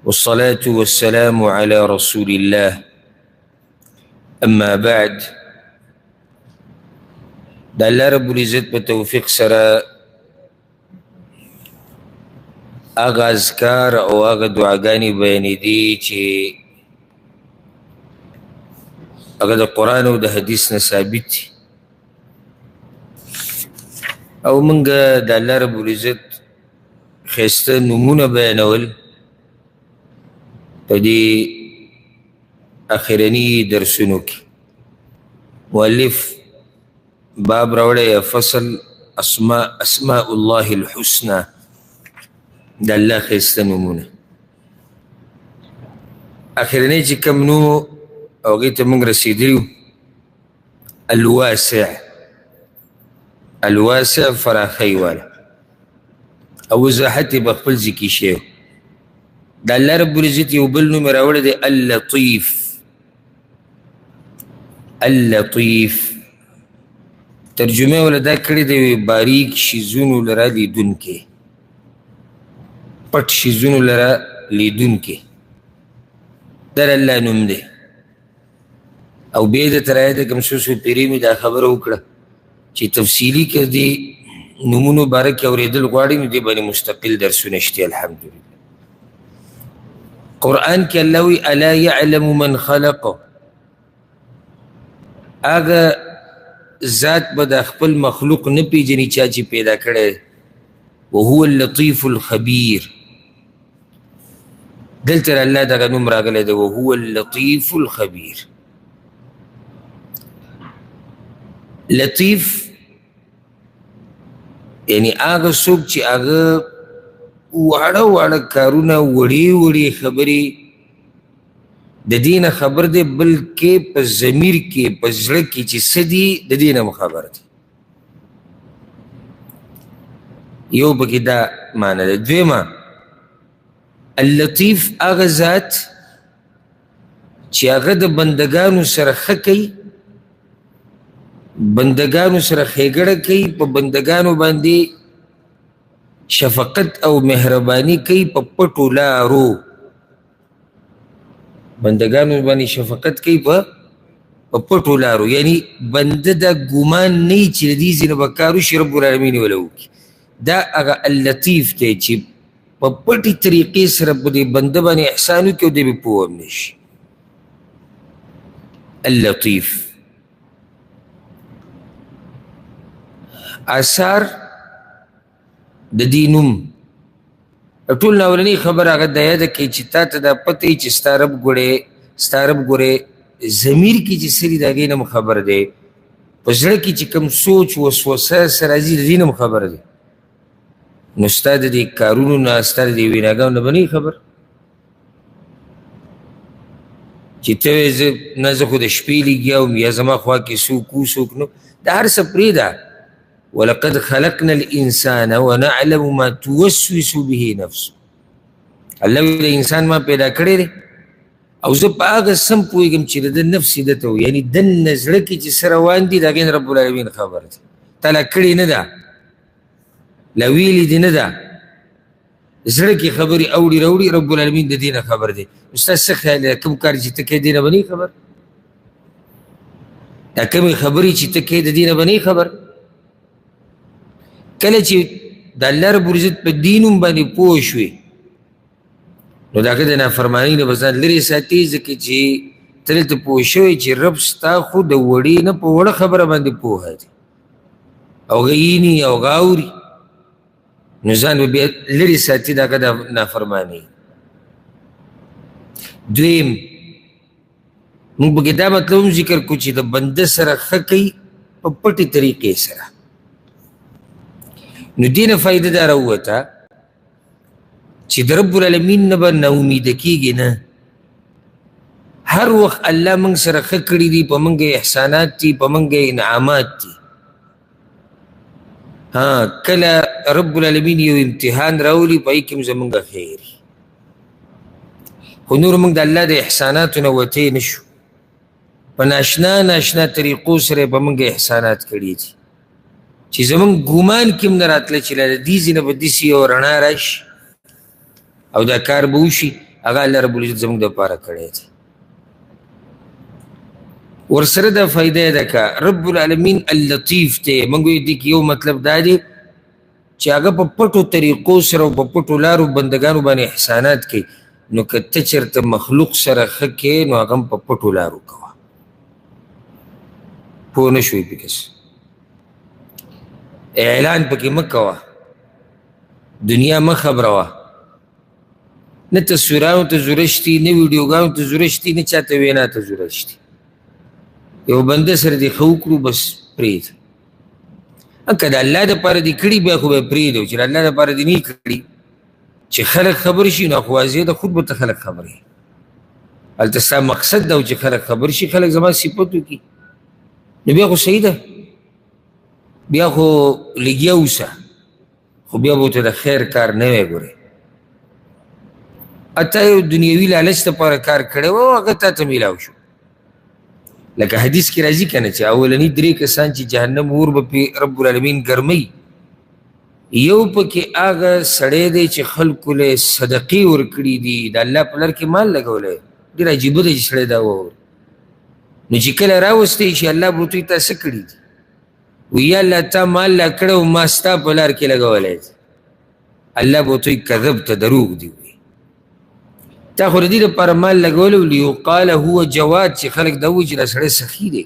والصلاة والسلام على رسول الله أما بعد. دا الله رب العزت په توفیق سره هغه اذکار او هغه دعاګانې بیانې دي چې هغه د قرآن او د حدیث نه ثابت دي او موږ د الله رب العزت ښایسته نومونه بیانول په دې اخرني درسونو کې. مؤلف باب راوړی فصل اسماء الله الحسنى، د الله ښایسته نومونه. اخرنی چې کوم نوم او هغې ته موږ رسېدلي الواسع فراخۍ والا او وضاحت یې به خپل ذکي شی و. د الله رب العزت یو بل نوم یې راوړی دی اللطیف. ترجمه یې وله دا کړې دی باریک شیزونو لره لیدونکی، پټ شیزونو لره لیدونکی. دا د الله نوم دی. او بیا یې درته راایته کوم څو پیرې مې دا خبره وکړه چې تفصیلي که دې نومونو باره کې اورېدل غواړي نو دې باندې مستقل درسونه شته. الحمدلله قرآن کې الله وی الا یعلم من خلق، هغه ذات به د خپل مخلوق نه پیژني چا چې پیدا کړی، وهو اللطیف الخبیر. دلته الله دغه نوم راغلی دی وهو اللطیف الخبیر. لطیف یعنی هغه څوک چې هغه واړه کارونه وړې خبرې د دې نه خبر دی، بلکې په ضمیر کې په زړه کې چې څه دي د دې نه خبر دی. یو پکې دا معنی ده. دویمه اللطیف هغه ذات چې هغه د بندګانو سره ښه کوي، بندگانو سره ښېګړه کوي، په بندگانو باندې شفقت او مهرباني کوي په پټو لارو. بندگانو باندې شفقت کوي په پټو لارو، یعنی بنده دا ګمان نه چې د دې ځینې به کار وشي رب العالمین یې وله وکړي. دا هغه اللطیف دی چې په پټې طریقې سره په دې بنده باندې احسان وکړي او دی به پوه هم نه شي. اللطیف آثار د دې نوم ټول اولنۍ خبره هغه دا یاده کړئ چې تا ته دا پته وي چې ستا رب ګورې ضمیر کې چې څه دي د هغې نه هم خبر دی، په زړه کې چې کوم سوچ وسوسه څه راځي د دې نه هم خبر دی. نو ستا د دې کارونو نه ستا د دې ویناګانو نه به نه خبر چې ته وایې نه زه خو د شپې لګیا وم یا زما خوا کې څوک و څوک نو. دا هر څه پرېږده. ولقد خلقنا الانسان ونعلم ما توسوس به نفسه. الله د انسان ما پیدا کړی دی او زه په هغه سم پوهېږم چې د ده نفس یې دته و، یعنې دننه زړه کې چې څه روان دي د هغې نه رب العالمین خبر دی. تا لا کړې نه ده، لا ویلې دې نه ده، زړه کې خبرې اوړي راوړي رب العالمین د دې نه خبر دی. ستا څه خیال دی کوم کار چې ته کوې دې نه به نه خبر؟ دا کومې خبرې چې ته کوې د دې نه به نه خبر؟ کله چې د الله رب العزت په دې نوم باندې پوه شوې نو د هغه د نافرمانۍ نه به ځان لرې ساتي، ځکه چې ته دلته پوه شوې چې رب ستا خو د وړې نه په وړه خبره باندې پوهه دی او هغه ویني او هغه اوري، نو ځان به بیا لرې ساتي د هغه د نافرمانۍ. دویم موږ پکې دا مطلب هم ذکر کړو چې د بنده سره ښه کوي په پټې طریقې سره. نو دې نه فایده دا راووته چې د رب العالمین نه به ناامیده کېږي نه. هر وخت الله موږ سره ښه کړي دي، په موږ احسانات دي، په موږ انعامات دي. کله رب العالمین یو امتحان راولي په هغې کې هم زموږ خیر، خو نور موږ د الله د احساناتو نه وتی نه شو. په ناشنا طریقو سره به موږ احسانات کړي دي چې زمونږ ګمان کې هم نه راتله چې له دې ځای نه به داسې یو رڼا راشي او دا کار به وشي هغه الله رب العزت زموږ دپاره کړی دی. ورسره دا فایده ده که رب العالمین اللطیف دی. موږ وایو دې کې یو مطلب دا دی چې هغه په پټو طریقو سره او په پټو لارو بندګانو باندې احسانات کوي. نو که ته چېرته مخلوق سره ښه کوې نو هغه هم په پټو لارو کوه. پوه نه شوې پکې اعلان پکې مه کوه، دنیا مه خبروه، نه تصویرانو ته ضرورت شتي، نه ویډیوګانو ته ضرورت شتي، نه چاته وینا ته ضرورت شتي. یو بنده سره دې ښه وکړو بس پرېږده. که د الله دپاره دې کړي بیا خو به یې پرېږدو، چې د الله دپاره دې نه کړي چې خلک خبر شي نو خو واضح ده خود به ته خلک خبر وي. هلته ستا مقصد ده چې خلک خبر شي، خلک زما صفت وکړي، نو بیا خو صحیح ده، بیا خو لګیا اوسه، خو بیا به ورته د خیر کار نه وی ګورې. حتی یو دنیوي لالچ دپاره کار کړی و او هغه تا ته میلاو شو. لکه حدیث کې راځي که نه چې اولني 3 کسان چې جهنم اور به پې رب العالمین ګرموي، یو پکې هغه سړی دی چې خلکو له صدقې ورکړي دي، د الله په لار کې مال لګولی. ډېر عجیبه دی چې سړی دا ووایي. نو چې کله راوستی شي الله به ورته وایي تا څه کړي دي؟ وایي یا الله تا مال لا کړی او ما ستا په لار کې لګولی دی. الله به ورته وایي کذبته، دروغ دی. تا خو د دې دپاره مال لګولی و لیقال هو جواد، چې خلک دا وایي چې دا سړی سخي دی.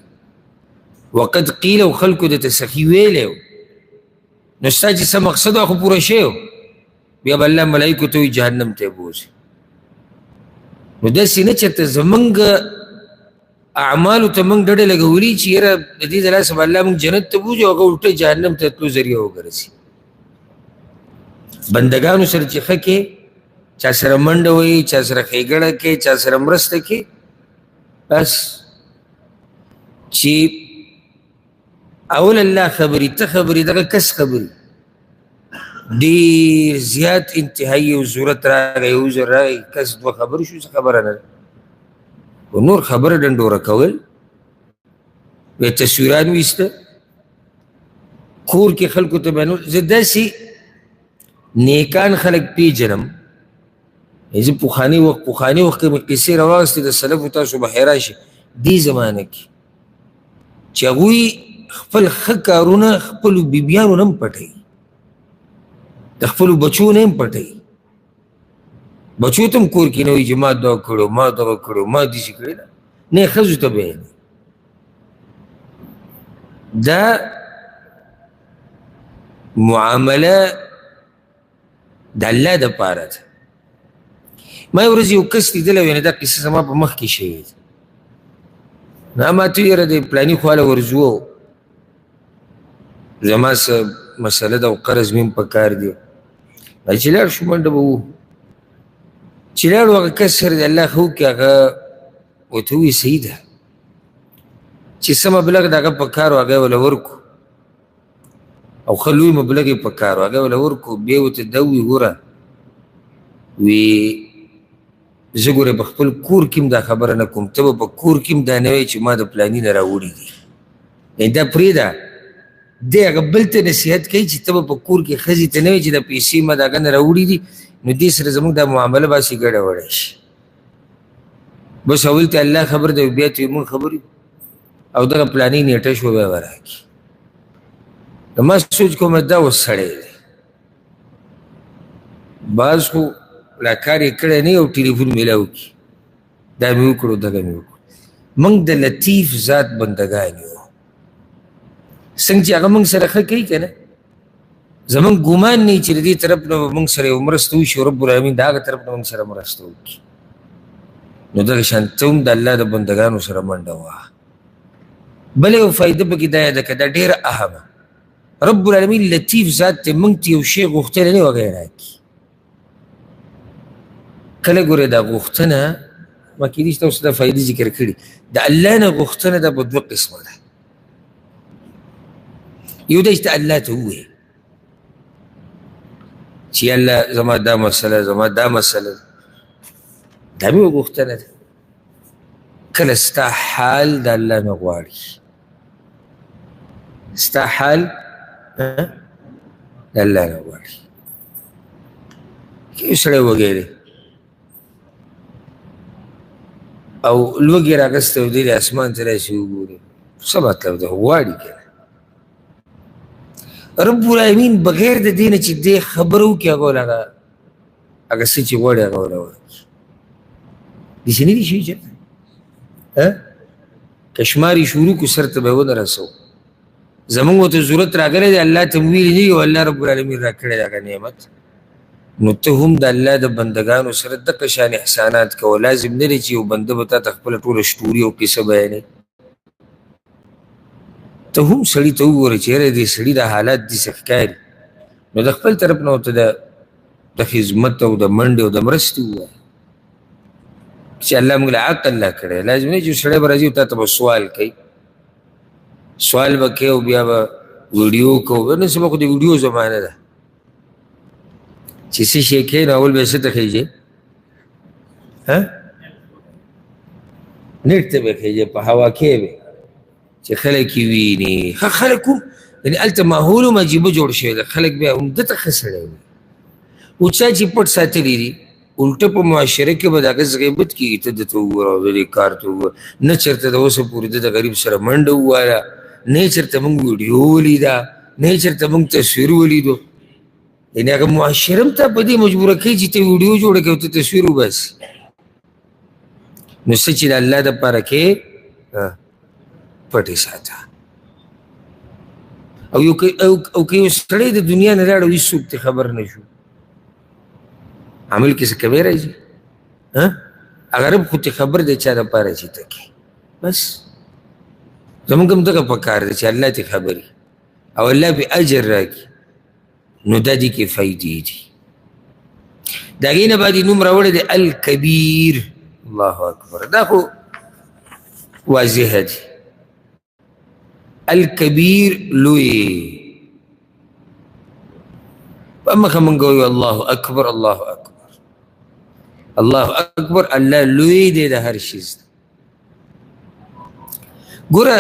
وقد قیل، او خلکو درته سخي ویلی و. نو ستا چې څه مقصد و خو پوره شوی و، بیا به الله ملایکو ته وایي جهنم ته یې بوځي. نو داسې نه چېرته زمونږ اعمالو ته موږ ډډه لګولي چې یاره د دې د لاسه به الله موږ جنت ته بوځي او هغه الټه جهنم ته تلو ذریعه وګرځي. بندګانو سره چې ښه کې، چا سره منډه وهي، چا سره ښېګڼه کې، چا سره مرسته کې، بس چې اول الله خبري، ته خبري، دغه کس خبري، ډېر زیات انتهایي یو ضرورت راغی، یو عذر راغی، کس 2 خبرې شو، څه خبره نه ده. و نور خبره ډنډوره کول، بیا تصویران ویسته کور کې خلکو ته به نور. زه داسې نیکان خلک پیژنم، زه پخواني وخت کې مې قصې راواغستې د سلفو، تاسو به حیران شئ دې زمانه کې چې هغوی خپل ښه کارونه خپلو بیبیانو نه هم پټوي، د خپلو بچو نه هم پټوي. بچو ته هم کور کې نه وایي چې ما دغه کړو، ما دغه کړو، ما داسې کړی ده، نه یې ښځو ته بیانوي. دا معامله د الله دپاره ده. ما یو ورځ یو کس لیدلی و، یعنې دا قصه زما په مخ کې شوې ده. نو ما ته یاره د پلاني خواله ورځو، زما څه مسله ده او قرض مې هم په کار دی. چې لاړ شو منډه به وو، چې لاړو هغه کس سره د الله ښه وکړي، هغه ورته ووایي صحیح ده چې څه مبلغ د هغه په کار و هغه یې وله ورکړو، او ښه لوی مبلغ یې په کار و هغه یې وله ورکړو. بیا ورته دا ووایي ګوره، وی زه ګوره په خپل کور کې هم دا خبره نه کوم، ته به په کور کې هم دا نه وایې چې ما د پلاني نه راوړي دي. یعنې دا پرېږده، دی هغه بل ته نصیحت کوي چې ته به په کور کې ښځې ته نه وایې چې دا پیسې ما د هغه نه راوړي دي. نو دې سره زموږ دا معامله باسي ګډه وړی شي. بس اول ته الله خبر دی، بیا ته موږ خبر یو، او دغه پلاني نیټه شوه بیا به راکړي. نو ما سوچ کوم دا اوس سړی دی، بعض خو لا کار یې کړی نه او ټلیفون میلاو کړي، دا مې وکړو دغه مې وکړو. موږ د لطیف ذات بندګان یو، څنګه چې هغه موږ سره ښه کوي که نه، زمونږ ګمان نه چې د دې طرف نه موږ سره یو مرسته وشي، رب العالمین د هغه طرف نه موږ سره مرسته وکړي. نو دغه شان ته هم د الله د بندګانو سره منډه وهه. بله یو فایده پکې دا ده که دا ډېره اهمه، رب العالمین لطیف ذات دی، موږ ته یو شی غوښتلی نه وغی راکړي. کله ګورې دا غوښتنه، ما کېدای شي تاسو دا فایدې ذکر کړي، د الله نه غوښتنه دا په 2 قسمه ده. یو دا چې ته الله ته ووایې چې الله زما دا مسله، زما دا مسله، دا مې غوښتنه ده. کله ستا حال د الله نه غواړي، ستا حال د الله نه غواړي. یو سړی وږی دی، او لوږې راغسته او دی د اسمان ته راشي وګوري څه مطلب ده غواړي که رب العالمین بغیر د دې نه چې دی خبره وکړي هغه ول هغه څه چې غواړي هغه ول وکړي داسې نه دي شوي چېرته کشماري شروع کړو سر ته به یې ونه رسو زمونږ ورته ضرورت راغلی دی الله ته مو ویلي نه او الله رب العالمین را کړی دی هغه نعمت نو ته هم د الله د بندګانو سره دغه شان احسانات کوه لازم نه دی چې یو بنده به تا ته خپله ټوله شتوري او کیسه بیانوي ته هم سړي ته وګوره چې یاره دې سړي دا حالات داسې ښکاري نو د خپل طرف نه ورته د خدمت او د منډې او د مرستې ووایه چې الله موږ له عقل لا کړی لازم نه چې سړی به راځي او تا ته به سوال کوي سوال به کوي او بیا به ویډیو کوو نن سبا خو د ویډیو زمانه ده چې څه شی کوي نو اول به یې څه ته خیږي نیټ ته به خیږي په هوا کې به چې خلک یې ویني ښه خلک هم یعنې هلته ماحول هم عجیبه جوړ شوی ده خلک بیا همدته ښه سړی وي او چا چې پټ ساتلی دي الټه په معاشره کې به د هغه غیبت کېږي ته دته وګوره او د دې کار ته وګوره نه چېرته د اوسه پورې د غریب سره منډه ووایه نه یې چېرته موږ ویډیو ولیده نه یې چېرته موږ تصویر ولیدو یعنې هغه معاشره هم ته په دې مجبوره کوي چې ته ویډیو جوړه کړې او ته تصویر وباسي نو څه چې د الله دپاره کې پټ یې ساته او که یو سړی د دنیا نه لاړ او هېڅوک ته خبر نه شو عمل کې څه کمی راځي هغه رب خو ته خبر دی چا دپاره چې ته کې بس زمونږ هم دغه پکار دی چې الله ته خبر وي او الله پې اجر راکړي نو دا دې کې فایدې دي د هغې نه بعد یې نوم راوړی دی الکبیر الله اکبر دا خو واضحه دي الکبیر لوی په مخه مونږ وایو الله اکبر الله اکبر الله اکبر الله لوی دی د هر شي ګوره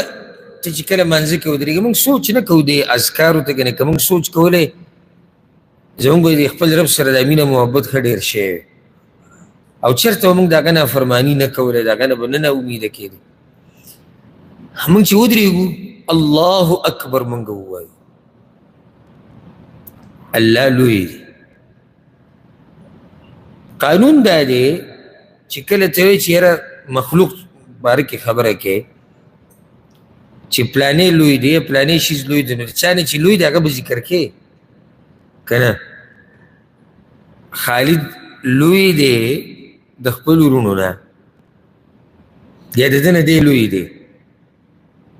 ته چې کله منځه کې ودرېږي مونږ سوچ نه کوو د اذکارو ته که نه که مونږ سوچ کولی زمونږ به د خپل رب سره د مینه محبت ښه ډېر شوی او چېرته به مونږ د هغه نافرماني نه کولی د هغه نه به نه ناامیده کېدو مونږ چې ودرېږو الله اکبر مونږ ووایو الله لوی دی قانون دا دی چې کله ته وایې چې یاره مخلوق باره کې خبره کې چې پلانې لوی دی پلانې شیز لوی دی نو د چا نه چې لوی دی هغه به ذکر کې که نه خالد لوی دی د خپل ورونو نه یا د ده نه دی لوی دی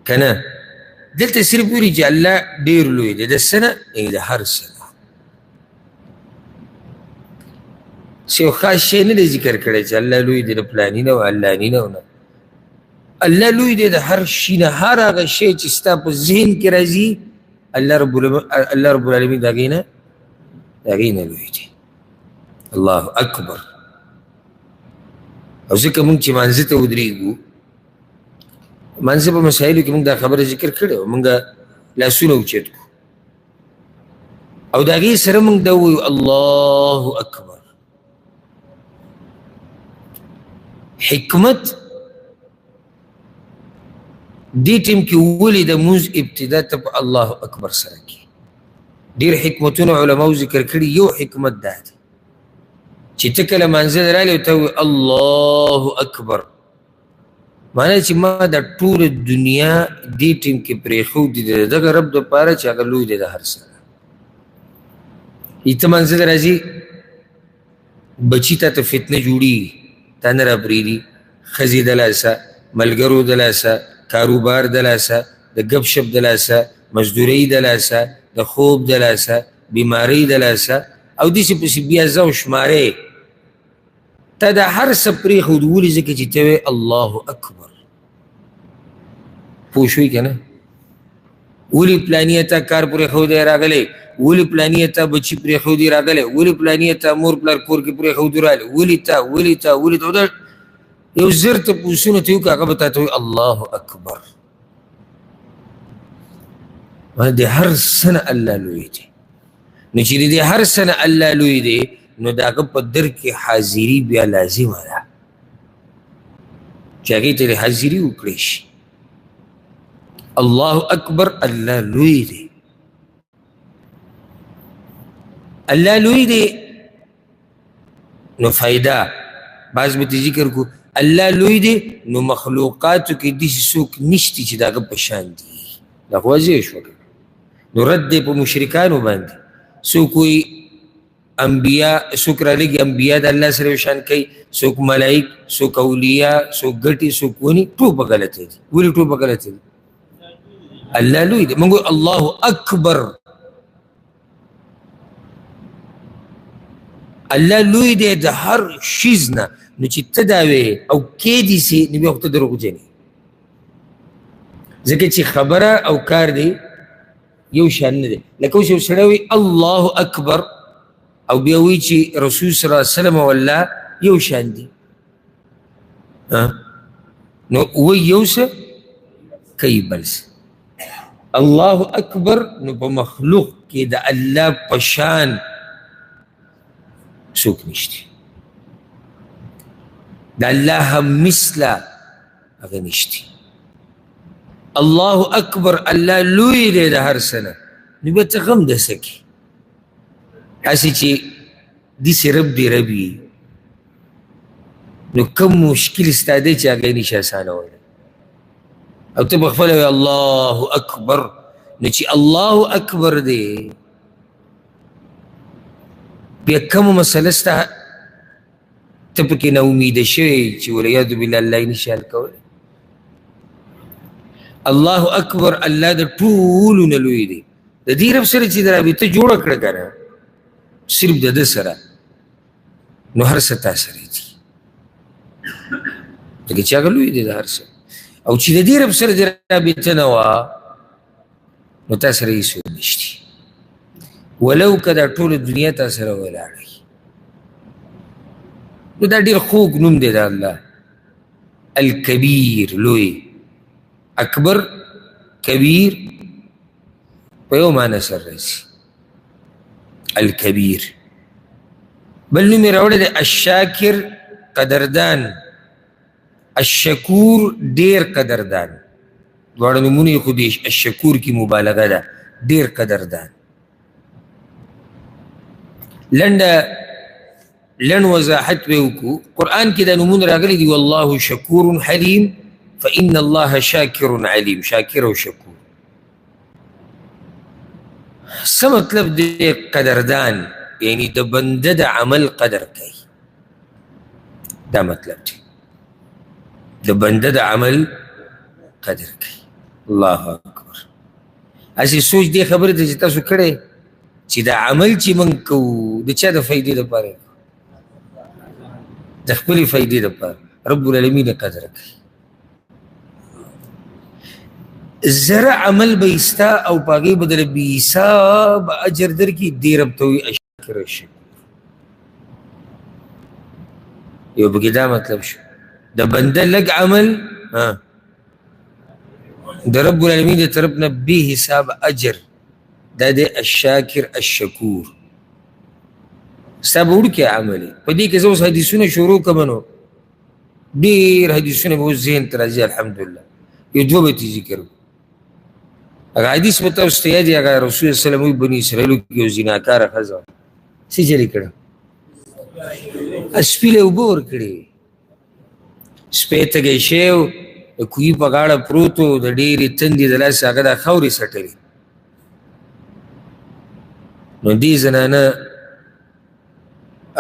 که نه دلته صرف ویلي چې الله ډېر لوی دی د څه نه د هر څه نه څه یو خاص شی نه دی ذکر کړی چې الله لوی دی د فلاني نه او علاني نه نه الله لوی دی د هر شي نه هر هغه شی چې ستا په ذهن کې راځي الله رب العالمین د هغې نه لوی دی الله اکبر او ځکه مونږ چې مانځه ته ودرېږو مانځه په مسایلو کې مونږ دا خبره ذکر کړې وه مونږ لاسونه اوچت کړو او د هغې سره مونږ دا ووایو الله اکبر حکمت دې ټیم کې ولې د مونځ ابتدا ته په الله اکبر سره کې ډېر حکمتونه علماو ذکر کړي یو حکمت دا دی چې ته کله مانځه ته راغلې او ته وایې الله اکبر معنی چې ما د ټوله دنیا دې ټیم کې پرېښودي د دغه رب دپاره چې هغه لوی دی د هر څه ته مانځه ته راځي بچي تا ته فتنه جوړېږي تا نه راپرېږدي ښځې د لاسه ملګرو د لاسه کاروبار د لاسه د ګپ شپ د لاسه مزدورۍ د لاسه د خوب د لاسه بیمارۍ د لاسه او داسې پسې بیا زه او شمارې تا دا هر څه پرېښود ولې ځکه چې ته وایې الله اکبر پوه شوې که نه ولې پلاني ته کار پرېښودی راغلی ولې پلاني ته بچي پرېښودي راغلی ولې پلاني ته مور پلار کور کې پرېښودي راغلی ولې ته دا یو زر ته پوسونه ته وکړه هغه به تا ته وایي الله اکبر د هر څه نه الله لوی دی نو چې د هر څه نه الله لوی دی نو د هغه په در کې حاضري بیا لازمه ده چې هغې ته حاضري وکړی شي. الله اکبر، الله لوی دی. الله لوی دی نو فایده بعض به ته ذکر کو. الله لوی دی نو مخلوقاتو کې داسې څوک نشته چې د هغه په شان دي. دا خو واضح شوه نو رد دی په مشرکانو باندې. څوک وایي انبیا، څوک رالېږي انبیا د الله سره یو شان کوي، څوک ملایک، څوک اولیا، څوک ګټې، څوک ونې. ټول په غلطه دي. ولې ټول په غلطه دي؟ الله لوی دی. موږ الله اکبر، الله لوی دی د هر شیز نه. نو چې ته دا وې او کېدی سي نو بیا خو ته دروغجن یې. ځکه چې خبره او کار دی یو شان نه دی. لکه اوس یو سړی وایي الله اکبر او بیا وایي چې رسول صلی الله علیه وسلم او الله یو شان دي. نو وایي یو څه کوي بل څه. الله اکبر نو په مخلوق کې د الله په شان څوک نشته. د الله هم مثله هغه نشته. الله اکبر، الله لوی دی د هر څه نه. نو بیا ته غم دسه کې هسې چې داسې رب دې رب یي نو کوم مشکل ستا دی چې هغه یې نشي اسانولی. او ته به خپله وایې الله اکبر. نو چې الله اکبر دی بیا کومه مسله ستا ته پکې نا امیده شوې چې والعیاذ بالله الله یې نشي حل کولی. الله اکبر، الله د ټولو نه لوی دی. د دې رب سره چې د رابطه جوړه کړه که نه صرف د ده سره نو هر څه تا سره دي. ځکه چې هغه لوی دی د هر څه. او چې د دې رب سره د رابطه نه وه نو تا سره هېڅ نشتي. ولو که دا ټوله دنیا تا سره ولاړی نو دا ډېر خوږ نوم دی د الله. الکبیر، لوی. اکبر، کبیر په یو معنی سره راځي. الکبیر. بل نوم یې راوړی دی الشاکر، قدردان. الشکور، ډېر قدردان. دواړه نومونه یې خو د الشکور کې مبالغه ده، ډېر قدردان. لنډ وضاحت به وکړو. قرآن کې دا نومونه راغلي دي والله شکور حلیم فإن الله شاکر علیم. شاکر او شکور څه مطلب دی؟ قدردان یعنی د بنده د عمل قدر کوي. دا مطلب دی د بنده د عمل قدر کوي. الله اکبر. هسې سوچ دې خبرې ته چې تاسو کړی چې دا عمل چې موږ کوو د چا د فایدې دپاره د خپلې فایدې دپاره رب العالمین قدر کوي. زره عمل به ستا او په هغې به دله بې حساب اجر درکړي. دې رب ته وایي الشاکر الشکور. یو پکې دا مطلب شو د بنده لږ عمل د رب العالمین د طرف نه بې حساب اجر. دا دی الشاکر الشکور. ستا به وړوکی عمل یې په دې کې زه اوس حدیثونه شروع کوم نو ډېر حدیثونه به اوس ذهن ته راځي. الحمدلله یو دوه به ترې ذکر کړو. هغه حدیث به تاسو ته یاد وي. هغه رسول وسلم وایي بني اسرائیلو کې یو زیناکاره ښځه وه. څه چلې کړه؟ سپي له اوبه ورکړې. سپی تږی شوی و، د کوهي په غاړه پروت و، د ډېرې تندې د لاسه هغه دا خاورې څټلې. نو دې زنانه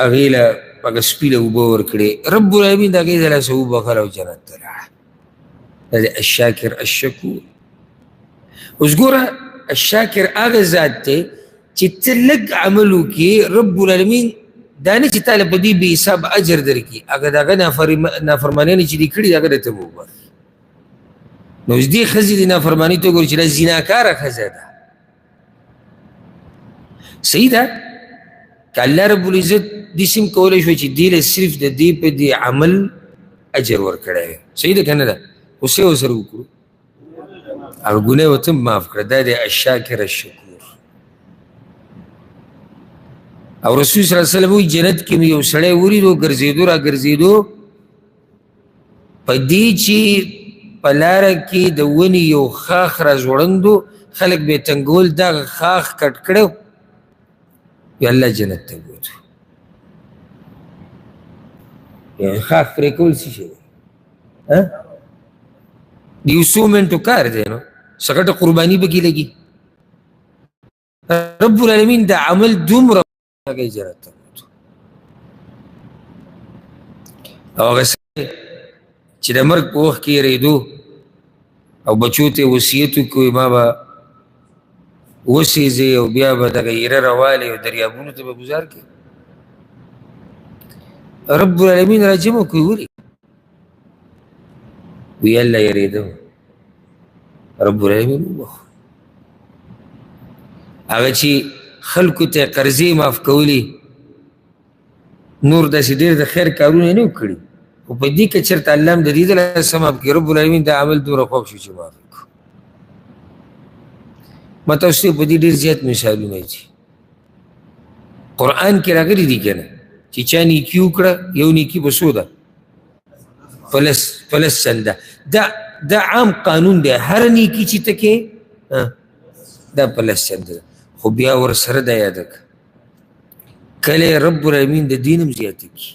هغې له هغه سپي له اوبه ورکړې. رب العالمین د هغې د لاسه وبخل او جنت ته لاړه. دا دی الشاکر الشکور. اوس ګوره الشاکر هغه ذات دی چې ته لږ عمل وکړې رب العالمین دا نه چې تا له په دې بې حساب اجر درکړي. هغه د هغه نافرمانیانې چې دې کړي هغه درته به وبخي. نو اوس دې ښځې د نافرماني ته وګورې چې دا زیناکاره ښځه ده. صحیح ده که الله رب العزت داسې هم کولی شوی چې دې له صرف د دې په دې عمل اجر ورکړی وی. صحیح ده که نه ده؟ خو څه ورسره وکړو؟ هغه ګناه ورته معاف کړه. دا دی الشاکر الشکور. او رسول صلی الله علیه وسلم وایي جنت کې مې یو سړی ولیدو ګرځېدو را ګرځېدو په دې چې په لاره کې د ونې یو خاخ را ځوړندو خلک به یې تنګول دغه خاخ کټ کړی بیا الله جنت ته بوتو. یعنې خاخ پرې کول څه شی دی؟ د یو څو منټو کار دی نو څه ګټه قرباني پکې لګي. رب العالمین د عمل دومره کوي جنت ته بوتو. او هغه چې د مرګ په وخت کې یېرېدو او بچو ته وصیت وکړو ما به وسېځې او بیا به دغه ایره راوالې او دریابونو ته به ګزار کړي. رب العالمین را جمع کړي ولې وی الله یېرېدم رب العالمین وبخو. هغه چې خلکو ته قرضې معاف کولې نور داسې ډېر د خیر کارونه یې نه وو کړي خو په دې کې چېرته الله هم د دې دلاسه معاف کړي. رب العالمین دا عمل دومره خوښ شو چې معاف کړو. ما تاسو ته په دې ډېر زیات مثالونه دي قرآن کې راغلي دي که نه چې چا نیکي وکړه یو نیکي به څو ده پلس چنده. دا عام قانون دی هر نیکي چې ته کې دا پلس چنده ده. خو بیا ورسره دا یاده کړه کله رب العالمین د دین هم زیاته کړي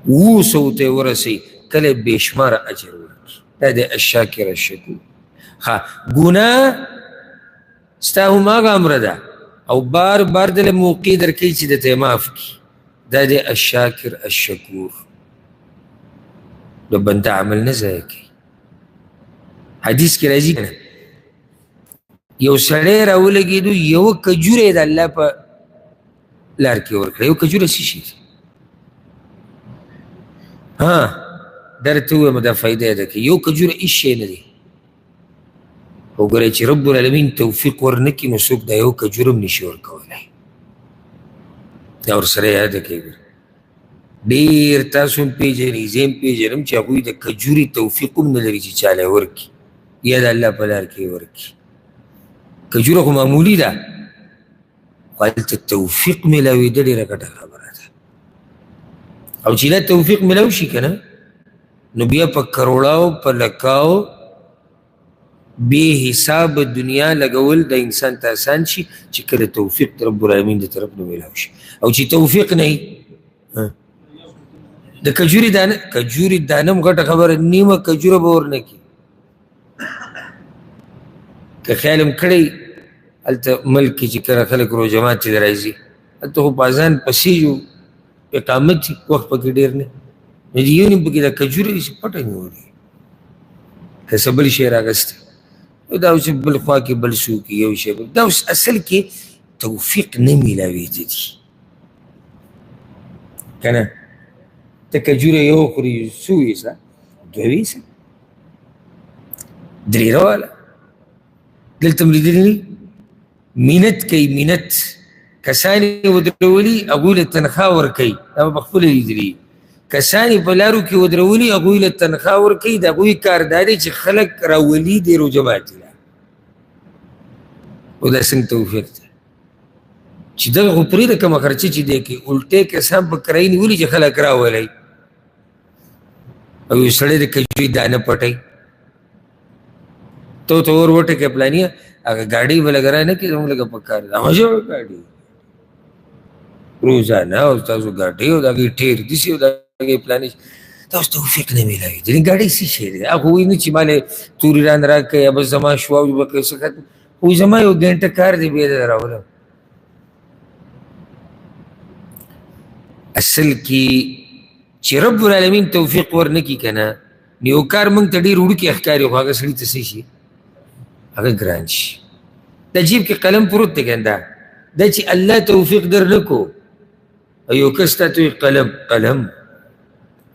200 ته ورسوي کله بې شماره اجر ورکړي. دا دی الشاکر الشکور. ها ګناه ستا هم هغه امره ده او بار بار دله موقع درکوي چې درته یې معاف کړي. دا دی الشاکر الشکور. د بنده عمل نه ضایع کوي. حدیث کې راځي که نه یو سړی راولګېدو یوه کجوره یې د الله په لار کې ورکړه. یو کجوره څه شي دی؟ درته ووایم دا فایده یې ده که یو کجوره هېڅ شی نه دی. خو ګورئ چې رب العالمین توفیق ورنه کړي نو څوک دا یو کجوره هم نشي ورکولی. دا ورسره یاده کوي. ډېر تاسو هم پېژنئ زه هم پېژنم چې هغوی د کجورې توفیق هم نه لري چې چاله یې ورکړي یا د الله په لار کې یې ورکړي. کجوره خو معمولي ده خو هلته توفیق میلاوېدل ډېره ګټه خبره ده. او چې لا توفیق میلاو شي که نه نو بیا په کروڑاو په لکاو بې حساب دنیا لګول د انسان ته آسان شي چې کله توفیق د رب العالمین د طرف نه میلاو شي. او چې توفیق نه وي د کجوري دانه هم غټه خبره نیمه کجوره به ورنه کړي. که خیال هم کړی هلته ملک کې چې کله خلک روجمات چې راځي هلته خو په اذان پسې جو اقامت وخت پکې ډېر نه نو یو نیم پکې دا کجورې چې پټه نیولي که څه بل شی راغستی دا اوس بل خوا کې بل څوک یو شی دا اوس اصل کې توفیق نه میلاوېده دي که نه. ته کجوره یو خوري څو ویسه 2 ویسه 3 واله دلته هم لیدلي مینت کوي مینت کسان یې ودرولي هغوی له تنخوا ورکوي. دا به پخپله لیدلي کسان یې په لارو کې ودرولي هغوی له تنخوا ورکوي. د هغوی کار دا دی چې خلک راولي دې روژه ماتي له او دا څنګه توفیق دی چې دغه خو پرېږده کومه خرچه چې دی کوي الټی کسان په کرایي نیولي چې خلک راولئ او یو سړی د کجوري دانه پټوي ته ور وټکې پلانیه هغه ګاډۍ به لږ را نه کړي زموږ لږه پکار ده هماشه ګاډۍ روزانه او تاسو ګاډۍ او د هغې ټیر داسې او د هغې پلانې تاسو توفیق نه میلاوېدلې ګاډۍ څه شی دی. هغه وایي نه چې ما له تورې ران راکړئ یا به زما شوا به کوي څه ختم وایي زما یو ګنټه کار دی بیا د راولم. اصل کې چې رب العالمین توفیق ورنه کړي که نه نو یو کار موږ ته ډېر وړوکی ښکاري خو هغه سړي ته څه شي هغه ګران شي. د جیب کې قلم پروت دی کنده دا چې الله توفیق در نه کو او یو کس ته توی قلم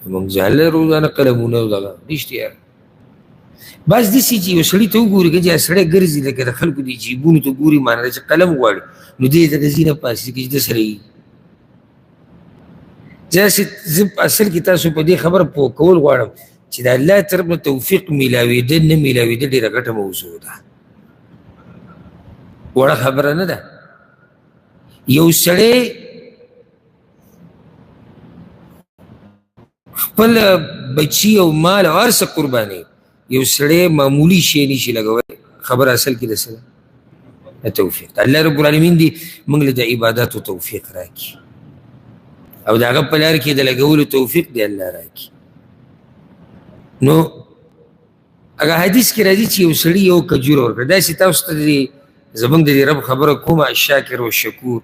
موږ ځاله روزانه قلمونه دغه رښتیا بعض داسې چې یو سړي ته وګوري که چې سړی ګرځي لکه د خلکو د جیبونو ته ګوري معنی ده چې قلم غواړي نو دې دغه ځي نه پاسې کړي چې ده سره وي. داسې زه اصل کې تاسو په دې خبره پوه کول غواړم چې د الله طرف نه توفیق میلاوېدل نه میلاوېدل ډېره ګټه موضوع ده وړه خبره نه ده. یو سړی خپل بچي او مال او هر څه قرباني یو سړی معمولي شی نشي لګولی. خبر اصل کې د څه ده؟ توفیق. الله رب العالمین دې موږ له د عباداتو توفیق راکړي او د هغه په لار کې د لګولو توفیق دې الله راکړي. نو هغه حدیث کې راځي چې یو سړي یو کجور ورکړه. داسې تاسو ته زموږ د دې رب خبره کومه الشاکر والشکور.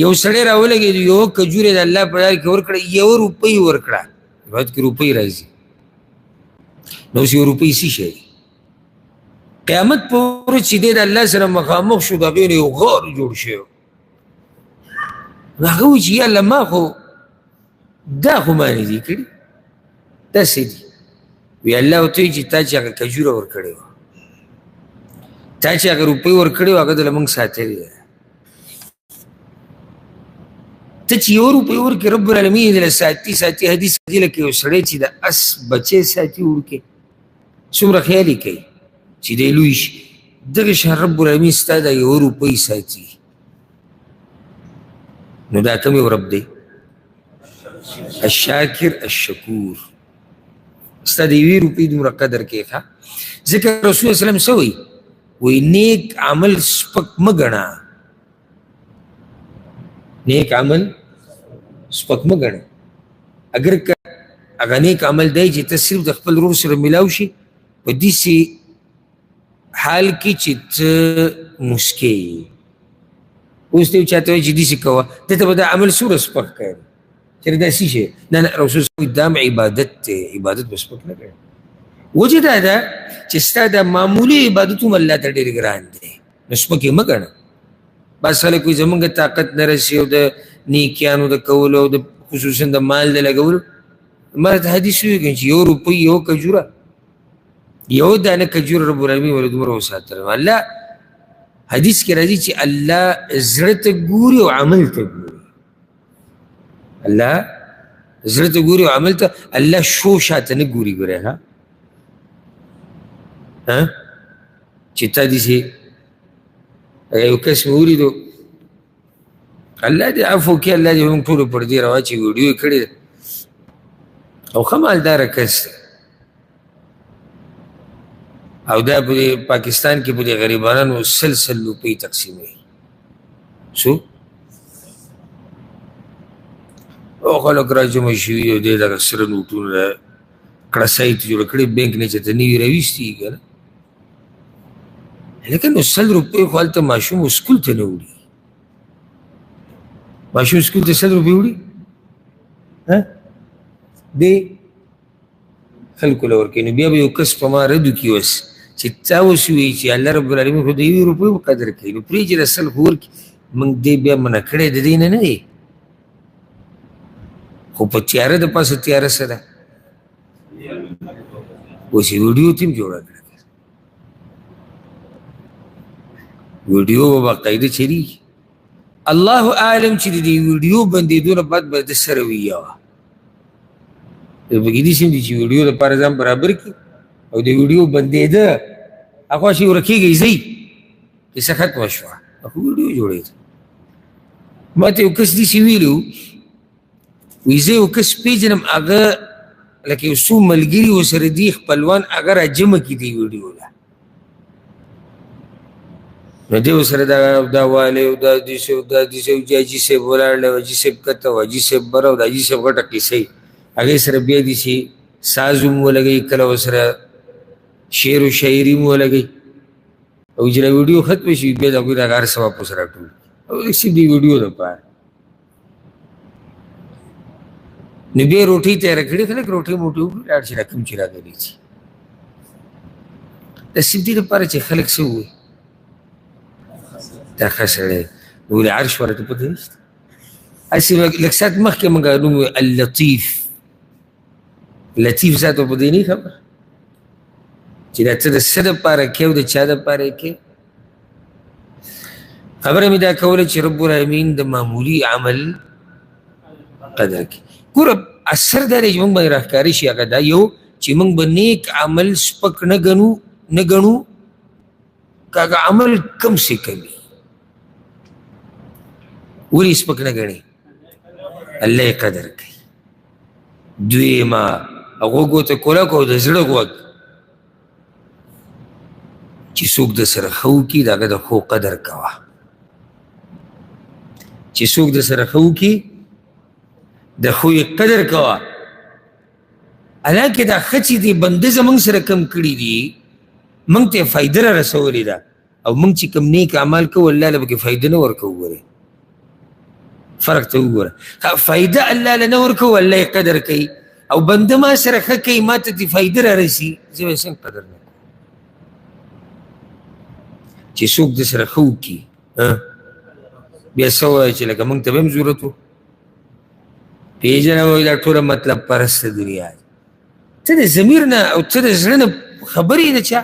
یو سړی راولګېد یو کجور یې د الله په لار کې ورکړه، 1 روپۍ ورکړه. روایت کې روپۍ راځي. نو اوس 1 روپۍ څه شی؟ قیامت په ورځ چې دی د الله سره مخامخ شو، د هغې نه یو غار جوړ شوی. نو هغه وایي چې یا الله ما خو دا خو ما نه دي کړي، دا څه دي؟ وی الله ورته وایي چې تا چې هغه کجوره ورکړې وه، تا چې هغه روپۍ ورکړې وه هغه دله موږ ساتلې ده. ته چې 1 روپۍ ورکړې رب العالمین یې دله ساتي. حدیث راځي لکه یو سړی چې د اس بچی ساتي وړکې، څومره خیال یې کوي چې دی لوی شي. دغه شان رب العالمین ستا دا 1 روپۍ ساتي. نو دا کوم یو رب دی؟ الشاکر الشکور. ستا د 1 روپۍ دومره قدر کوي. ښه ځکه رسول الله وسلم څه وایي؟ وایي نیک عمل سپک مه ګڼه. نیک عمل سپک مه ګڼه. اگر که هغه نیک عمل دی چې ته صرف د خپل ورور سره میلاو شي په داسې حال کې چې ته مسکې یې. اوس ته یو چاته وایي چې داسې کوه، ده ته به دا عمل څومره سپک ښکاري چې دا څه شی. نه رسول صلی دا عبادت دی، عبادت به سپک نه کوي. وجه دا ده چې ستا دا معمولي عبادت هم الله ته ډېر ګران دی، نو سپک یې مه ګڼه. بس خلک وایي زمونږ طاقت نه رسي او د نیکیانو د کولو او د خصوصا د مال د لګولو. ما ته حدیث وایي چې 1 روپۍ یو کجوره، یو دانه کجوره رب العالمین ولې دومره وساتله. الله حدیث کې راځي چې الله زړه ته ګوري او عمل ته ګوري. الله زړه ته ګوري او عمل ته. الله شو شاته نه ګوري. ګورې ها چې تا داسې یو کس مې ولیدو، الله دې عفو کړي، الله دې موږ ټولو پر دې راواچوي، ویډیو یې کړې ده او ښه مالداره کس دی او دا په پاکستان کې په دې غریبانو سل روپۍ تقسیموي. څو او خلک را جمع شوي او دې دغه سره نوټونه کړسۍ ته جوړه کړې، بینک نه چې ته نوي راویستي که نه. لیکن نو 100 روپۍ خو هلته ماشوم سکول ته نه وړي. ماشوم سکول ته 100 روپۍ وړي دې خلکو له ورکوي. نو بیا به یو کس په ما ردو کي اوس چې تا اوس وایي چې الله رب العالمین خو د 1 روپۍ په قدر کوي، نو پرېږدي د 100 خو ورکړي. موږ دې بیا منع کړی د دې نه دی، خو په تیاره د پاسه تیاره څه ده؟ اوس یې ویډیو ته هم جوړه کړه. ویډیو به باقاعده چلیږي. الله عالم چې د دې ویډیو بندېدو نه بعد به د سره وي وه. بګې داسې هم دي چې ویډیو لپاره ځان برابر کړي او د ویډیو بندېده هغه شي ورکېږي ځئ کیسه ختمه شوه، خو ویډیو جوړېده. ما ته یو کس داسې ویلي وي زه یو کس پېژنم، هغه لکه یو څو ملګري ورسره دي خپلوان، هغه را جمع کړي دې ویډیو له. نو دی ورسره دا والی او دا داسې او دا داسې او چې حاجي صاحب ولاړ او حاجي صاحب کته او حاجي صاحب بره او د حاجي صاحب غټه کیسه هغې سره بیا داسې ساز هم ولګوي، کله ورسره شعر و شاعري هم ولګوي او چې دا ویډیو ختمه شي بیا د هغوی دغه هر څه واپس راټول او صرف د ویډیو دپاره. نو بیا روټۍ تیاره کړي خلک، روټۍ موټۍ وکړي لاړ شي را کوم چې راغلي دي. د صرف دې لپاره چې خلک څه ووایي دا ښه سړی ولې عرش ورته پته نشته. هسې لږ ساعت مخکې موږ نوم اللطیف، لطیف ذات په دې نه خبر چې دا ته د څه دپاره کوې او د چا دپاره یې کوې. خبره مې دا کوله چې رب العالمین د معمولي عمل قدر کوي. ګوره اثر دا دی چې موږ باندې راښکاره شي هغه دا یو چې موږ به نیک عمل سپک نه ګڼو که هغه عمل کم سې کوي. ولې سپک نه ګڼي؟ الله یې قدر کوي. دویمه غوږو ته کلک او د زړه غوږ چې څوک د سره ښه وکړي د هغه د ښو قدر کوه چې څوک د سره ښه وکړي د ښو قدر کوه حالانکې دا ښه چې دی بنده زموږ سره کم کړي دي موږ ته یې فایده را رسولې ده او موږ چې کوم نیک اعمال کوو الله له پکې فایده نه ورکوو ګورې فرق ته وګوره فایده الله له نه ورکوو الله یې قدر کوي او بنده ما سره ښه کوي ما ته دې فایده را رسي زه به یې څنګه قدر نه کوم چې څوک د سره ښه وکړي بیا څه وایي چې لکه موږ ته به هم ضرورت و پېژنه وایي دا ټوله مطلب پرسته دنیا ده ته د ضمیر نه او ته د زړه نه خبرې د چا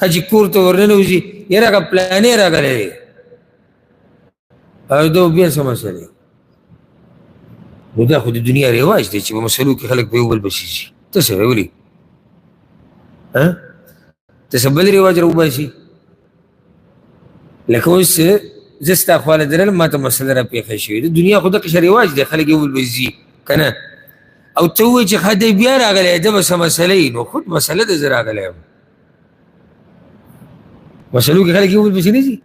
حاجي کور ته ورننوځي یاره هغه پلانې راغلی دی او دا بیا څه مسلې نو دا خو د دنیا رواج دی چې په مسلو کې خلک په یو بل پسې ځي ته څه وایې ولې ته څه بل رواج راوباسي لکه اوس زه ستا خواله درلم ما ته مسله را پېښه شوې د دنیا خو دغه رواج دی خلک یو بل پسې ځي که نه او ته ووایې چې ښه دی بیا راغلی ده به څه مسله وي نو خود مسله ده زه راغلی یم مسلو کې خلک یو بل پسې نه ځي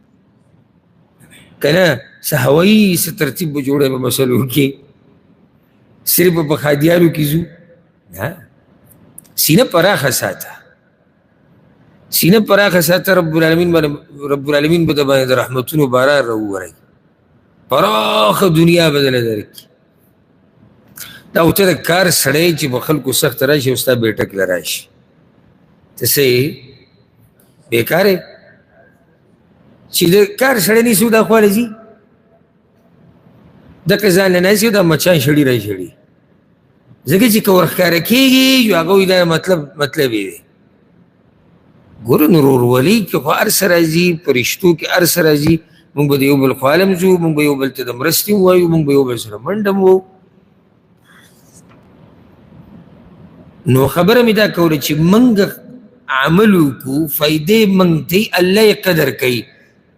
که نه څه هوایي څه ترتیب به جوړی په مسلو کې صرف په خادیانو کې ځو نه سینه پراخه ساته سینه پراخه ساته رب العالمین به د باندې د رحمتونو باران راووروي پراخه دنیا به دله درکړي دا او ته د کار سړی چې په خلکو سخت راشي او ستا بیټک له راشي ته څه یې بېکار یې چې د کار سړی نیسي دا خواله ځي دغه ځان له ناسي دا مچان شړي را شړي ځکه چې که ورښکاره کېږي یو هغه وایي دا مطلب یې دی ګوره نو ورورولۍ کې خو هر څه راځي په رشتو کې هر څه راځي موږ به د یو بل خوا هم ځو موږ به یو بل ته د مرستې ووایو موږ به یو بل سره منډه هم وو نو خبره مې دا کوله چې موږ عمل وکړو فایدې موږ ته الله یې قدر کوي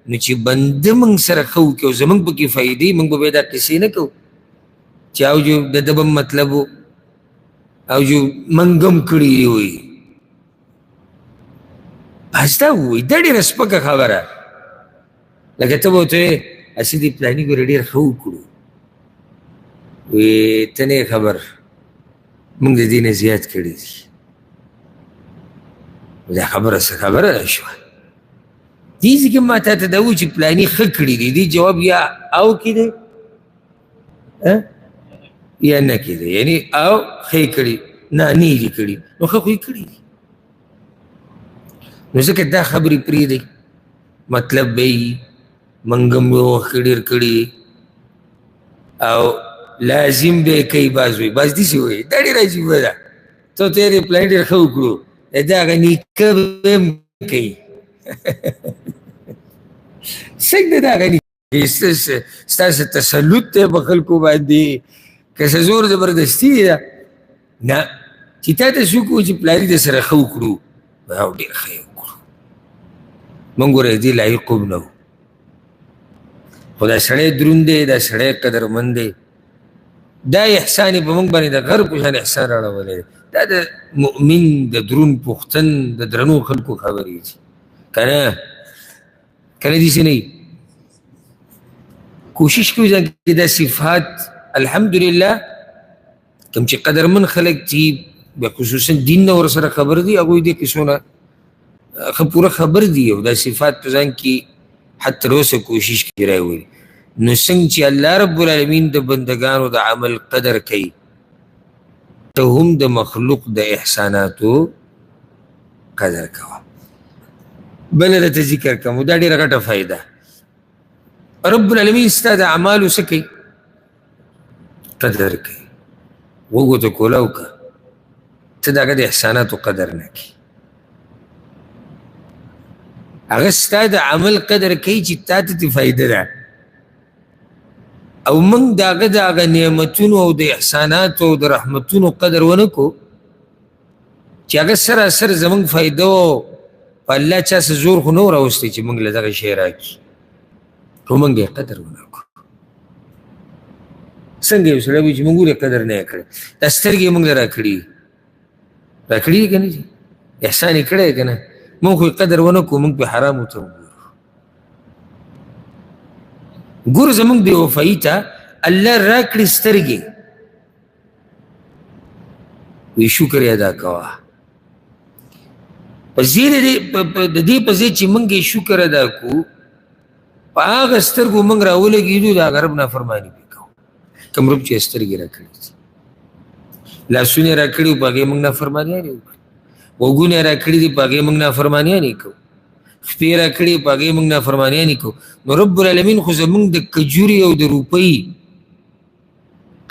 نو چې بنده موږ سره ښه وکړي او زموږ پکې فایدې موږ به بیا دا قصې نه کوو چې او جو د ده به مطلب و او جو موږ هم کړي وي بس دا ووایي دا ډېره سپکه خبره لکه ته به ورته وایې هسې دې پلاني ګورې ډېر ښه وکړو وی ته نه خبر موږ د دې نه زیات کړي دي دا خبره څه خبره نه شوه دې ځکه ما تا ته دا ووایي چې پلاني ښه کړي دي دې جواب یا او کې دی یا نه کې دی یعنې او ښه کړي نه یې دي کړي نو ښه خو یې کړي دي نو ځکه دا خبرې پرېږدئ مطلب به یي موږ هم یو وخت کې ډېر کړي او لازم به یې کوي بعض وایي بعض داسې وایي دا ډېره عجیبه ده ته ته یې پلان ډېر ښه وکړو د هغه نیکه به هم کوي څنګه د هغه نیکه ستاسو تسلط دی په خلکو باندې که څه زور زبردستي ده نه چې تا ته څوک وایي چې پلاني د سره ښه وکړو او ډېر ښه یې وکړو موږ ګوره دې لایق هم نه وو خو دا سړی دروند دی دا سړی قدرمند دی دا احسان یې په موږ باندې د غر په شان احسان راړولی دی دا د مؤمن د دروند پختن د درنو خلکو خبرې دي که نه داسې نه وي کوشش کوي ځان کې دا صفات الحمدلله کوم چې قدرمن خلک دي بخصوصا دین نه ورسره خبر دي هغوی دې قصو نه ښه پوره خبر دي او دا صفات په ځان کې حتی تر اوسه کوشش کې راولي نو څنګه چې الله رب العالمین د بندګانو د عمل قدر کوي ته هم د مخلوق د احساناتو قدر کوه بله درته ذکر کوم دا ډېره غټه فایده رب العالمین ستا د اعمالو څه کوي قدر کوي وګو ته کوله وکړه ته د هغه د احساناتو قدر نه کوي هغه ستا د عمل قدر کوي چې تا ته ترې فایده ده او موږ د هغه نعمتونو او د احساناتو او د رحمتونو قدر ونه کړو چې هغه سراسر زموږ فایده و په الله چا څه زور خو نه و راوستی چې موږ له دغه شی راکړي خو موږ یې قدر ونه کړو څنګه یو سړی وایي چې موږ ولې قدر نه یې کړی دا سترګې یې موږ له راکړي دي راکړي دي که نه دي احسان یې کړی که نه موږ خو قدر ونه کړو موږ پې حرامو ته وګورو ګوره زموږ بې وفایي ته الله راکړي سترګې وی شکر یې ادا کوه په د دې په ځای چې موږ یې شکر ادا کړو په هغه سترګو موږ راولګېدو د هغه رب نافرماني پې کوو کوم رب چې سترګې راکړي دي لاسونه یې راکړي وو په هغې موږ نافرمانیانې وکړو غوږونه یې راکړي دي په هغې موږ نافرمانیانې کوو خپې یې راکړي په هغې موږ نافرمانیانې کوو نو رب العالمین خو زموږ د کجورې او د روپۍ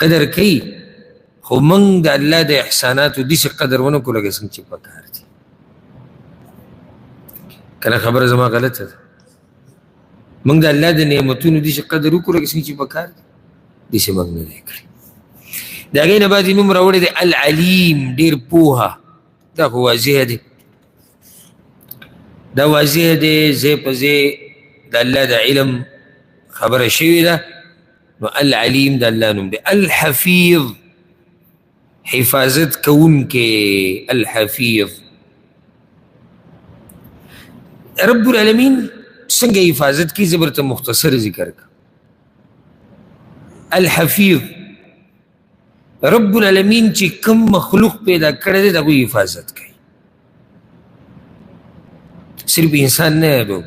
قدر کوي خو موږ د الله د احساناتو داسې قدر ونه کړو لکه څنګه چې پکار دي که نه خبره زما غلطه ده موږ د الله د نعمتونو داسې قدر وکړو لکه څنګه چې پکار دي داسې موږ نه دی کړی د هغې نه بعد یې نوم راوړی دی العلیم ډېر پوهه دا خو واضح دی دا واضح دی ځای په ځای د الله د علم خبره شوې ده نو العلیم د الله نوم دی الحفیظ حفاظت کوونکی الحفیظ رب العالمین څنګه حفاظت کی زه برته مختصر ذکر کړم الحفیظ رب العالمین چې کوم مخلوق پیدا کړی دی د هغوی حفاظت کوي صرف انسان نه دی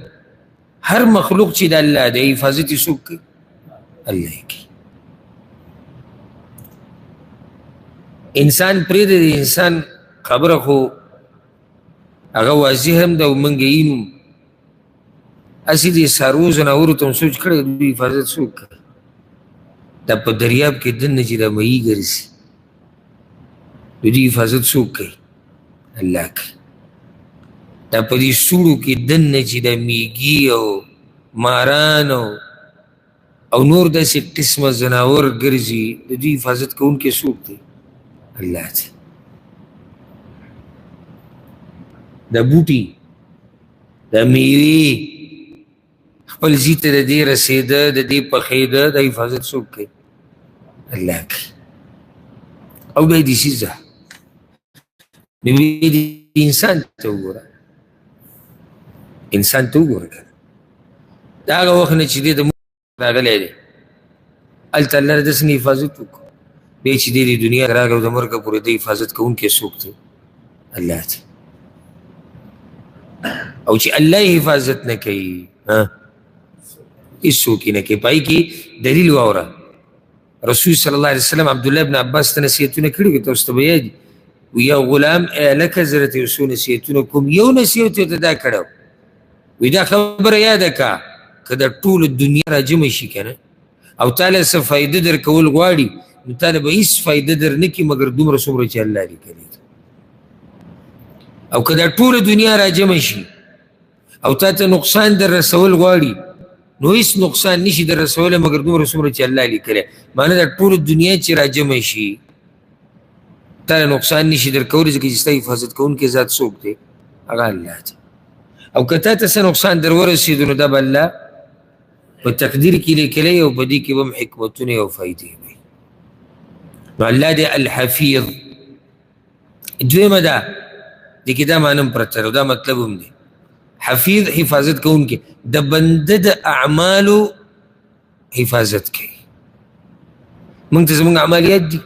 هر مخلوق چې د الله دی حفاظت یې څوک کوي الله یې کوي انسان پرېږده د انسان خبره خو هغه واضح هم ده او موږ یې وینو هسې د څاروو ځناورو ته هم سوچ کړی دوی حفاظت څوک کوي دا په دریاب کې دننه چې دا مهي ګرځي د دوی حفاظت څوک کوي الله کوي دا په دې سوړو کې دننه چې دا میږي او ماران او نور داسې قسمه ځناور ګرځي د دوی حفاظت کوونکی څوک دی الله دی دا بوټي دا میوې خپل ځي ته د دې رسېده د دې پخېده د حفاظت څوک کوي الله کوي او بیا یې داسې ځه نو بیا د انسان ته وګوره انسان ته وګوره که د هغه وخت نه چې دی د موږ راغلی دی هلته الله د څنګه حفاظت وکړو بیا چې دی د دنیا راغی او د مرګه پورې د حفاظت کوونکی څوک دی الله دی او چې الله یې حفاظت نه کوي هېڅوک یې نه کوي په هغې کې دلیل واوره رسول صلی الله علیه وسلم عبدالله ابن عباس ته نصیحتونه کړي وي تاسو ته به یاد وي یا غلام لکه زه درته یو څو نصیحتونه کوم یو نصیحت یې ورته دا کړی وي دا خبره یاده که که د ټوله دنیا راجمع شي که نه او تا له څه فایده در کول غواړي نو تا له به هېڅ فایده در نه کړي مګر دومره څومره چې الله لیکلي او که دا ټوله دنیا راجمع شي او تا ته نقصان در رسول غواړي نو هېڅ نقصان نشي در رسولی مګر دومره څومره چې الله لیکلی معنی دا ټوله دنیا چې راجمع شي تا له نقصان نشي در کولی ځکه چې ستا حفاظت کوونکی ذات څوک دی هغه الله دی او که تا ته څه نقصان در ورسېدو نو دا به الله په تقدیر کې لیکلی او په دې کې به هم حکمتونه او فایدې وي نو الله دی الحفیظ دویمه ده دې کې دا معنی هم پرته ده او دا مطلب هم دی حفیظ حفاظت کوونکی د بنده د اعمالو حفاظت کوي موږ ته زموږ اعمال یاد دي